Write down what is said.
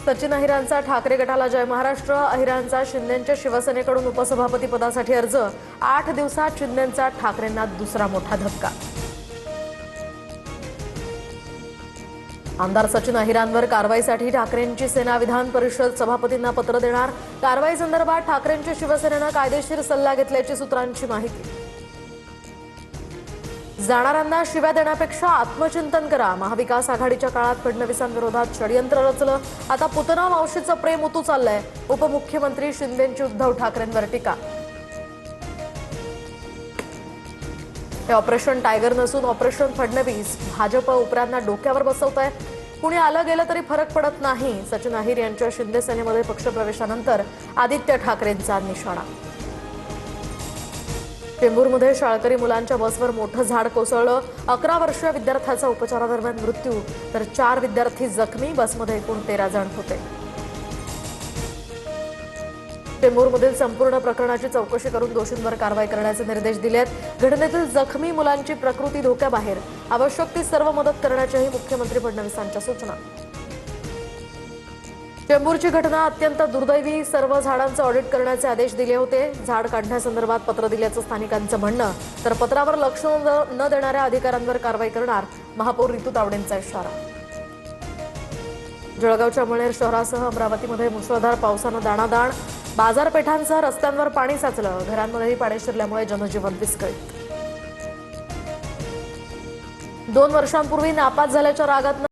सचिन अहिरांचा ठाकरे गटाला जय महाराष्ट्र। अहिरांचा शिंदेंच्या शिवसेनेकडून उपसभापती पदासाठी अर्ज। 8 दिवसात शिंदेंचा ठाकरेंना दुसरा मोठा धक्का। आमदार सचिन अहिरांवर कारवाईसाठी ठाकरेंची सेना विधान परिषद सभापतींना पत्र देणार। कारवाई संदर्भात ठाकरेंच्या शिवसेनेनं कायदेशीर सल्ला घेतल्याची सूत्रांची माहिती। जाणाऱ्यांना शिव्या देण्यापेक्षा आत्मचिंतन करा। महाविकास आघाडीच्या काळात फडणवीसांविरोधात षडयंत्र रचलं, आता पुतना मावशीचं प्रेम उतू चाललंय। उपमुख्यमंत्री शिंदेंची उद्धव ठाकरेंवर टीका। हे ऑपरेशन टायगर नसून ऑपरेशन फडणवीस। भाजप उपऱ्यांना डोक्यावर बसवतंय। कुणी आलं गेलं तरी फरक पडत नाही। सचिन अहिर यांच्या शिंदे सेनेमध्ये पक्षप्रवेशानंतर आदित्य ठाकरेंचा निशाणा। चेंबूरमध्ये शाळकरी मुलांच्या बसवर मोठं झाड कोसळलं। 11 वर्षीय विद्यार्थ्याचा उपचारादरम्यान मृत्यू तर 4 विद्यार्थी जखमी। बसमध्ये एकूण 13 जण होते। चेंबूरमधील संपूर्ण प्रकरणाची चौकशी करून दोषींवर कारवाई करण्याचे निर्देश दिलेत। घटनेतील जखमी मुलांची प्रकृती धोक्याबाहेर। आवश्यक ती सर्व मदत करण्याच्याही मुख्यमंत्री फडणवीसांच्या सूचना। चेंबूरची घटना अत्यंत दुर्दैवी। सर्व झाडांचं ऑडिट करण्याचे आदेश दिले होते। झाड काढण्यासंदर्भात पत्र दिल्याचं स्थानिकांचं म्हणणं, तर पत्रावर लक्ष न देणाऱ्या अधिकाऱ्यांवर कारवाई करणार। महापौर रितू तावडेंचा इशारा। जळगावच्या मळेर शहरासह अमरावतीमध्ये मुसळधार पावसानं दाणादाण। बाजारपेठांसह रस्त्यांवर पाणी साचलं। घरांमध्येही पाणी शिरल्यामुळे जनजीवन विस्कळीत। 2 वर्षांपूर्वी नापास झाल्याच्या रागात